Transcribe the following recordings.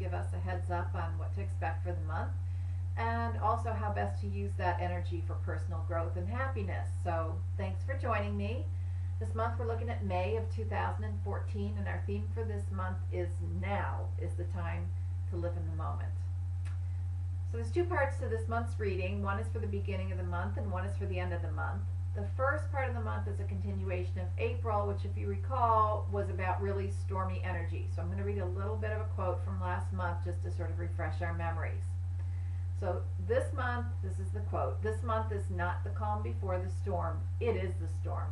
give us a heads up on what to expect for the month, and also how best to use that energy for personal growth and happiness. So thanks for joining me. This month we're looking at May of 2014, and our theme for this month is now is the time to live in the moment. So there's two parts to this month's reading. One is for the beginning of the month and one is for the end of the month. The first part of the month is a continuation of April, which, if you recall, was about really stormy energy. So I'm going to read a little bit of a quote from last month just to sort of refresh our memories. So this month, this is the quote, "This month is not the calm before the storm, it is the storm.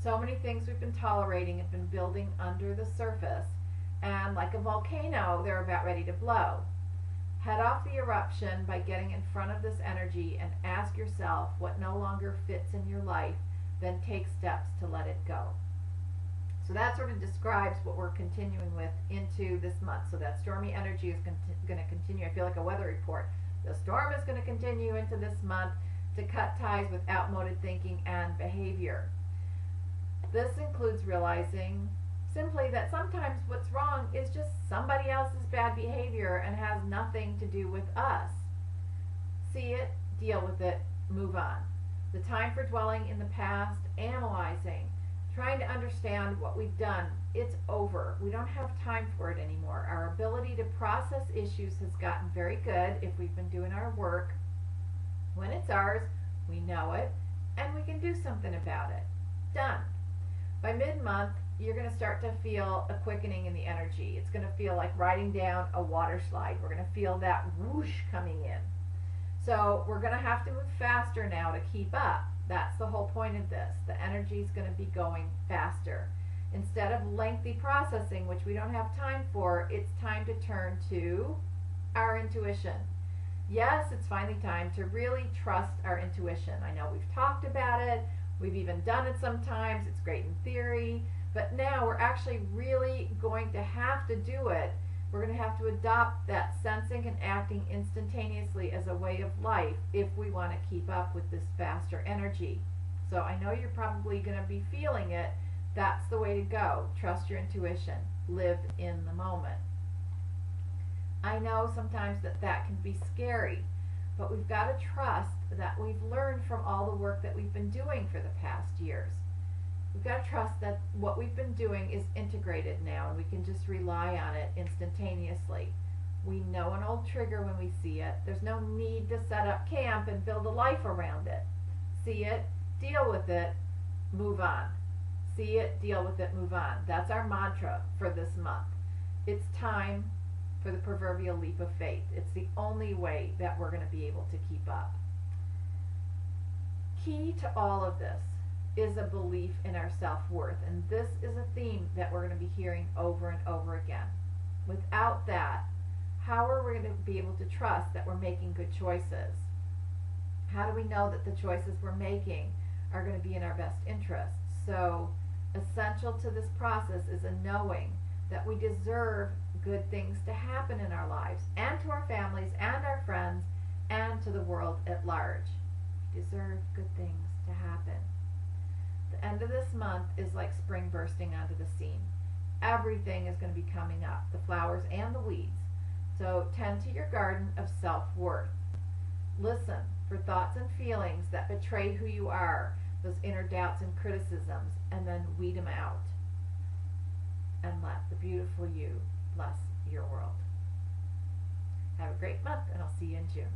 So many things we've been tolerating have been building under the surface, and like a volcano, they're about ready to blow. Head off the eruption by getting in front of this energy and ask yourself what no longer fits in your life, then take steps to let it go." So that sort of describes what we're continuing with into this month. So that stormy energy is going to continue. I feel like a weather report. The storm is going to continue into this month to cut ties with outmoded thinking and behavior. This includes realizing simply that sometimes what's wrong is just somebody else's bad behavior and has nothing to do with us. See it, deal with it, move on. The time for dwelling in the past, analyzing, trying to understand what we've done, it's over. We don't have time for it anymore. Our ability to process issues has gotten very good if we've been doing our work. When it's ours, we know it, and we can do something about it. Done. By mid-month, you're going to start to feel a quickening in the energy. It's going to feel like riding down a water slide. We're going to feel that whoosh coming in. So we're going to have to move faster now to keep up. That's the whole point of this. The energy is going to be going faster. Instead of lengthy processing, which we don't have time for, it's time to turn to our intuition. Yes, it's finally time to really trust our intuition. I know we've talked about it. We've even done it sometimes. It's great in theory. But now we're actually really going to have to do it. We're going to have to adopt that sensing and acting instantaneously as a way of life if we want to keep up with this faster energy. So I know you're probably going to be feeling it. That's the way to go. Trust your intuition. Live in the moment. I know sometimes that can be scary, but we've got to trust that we've learned from all the work that we've been doing for the past years. We've got to trust that what we've been doing is integrated now and we can just rely on it instantaneously. We know an old trigger when we see it. There's no need to set up camp and build a life around it. See it, deal with it, move on. See it, deal with it, move on. That's our mantra for this month. It's time for the proverbial leap of faith. It's the only way that we're going to be able to keep up. Key to all of this is a belief in our self-worth, and this is a theme that we're going to be hearing over and over again. Without that, how are we going to be able to trust that we're making good choices? How do we know that the choices we're making are going to be in our best interests? So essential to this process is a knowing that we deserve good things to happen in our lives and to our families and our friends and to the world at large. We deserve good things to happen. The end of this month is like spring bursting onto the scene. Everything is going to be coming up, the flowers and the weeds. So tend to your garden of self-worth. Listen for thoughts and feelings that betray who you are, those inner doubts and criticisms, and then weed them out. And let the beautiful you bless your world. Have a great month, and I'll see you in June.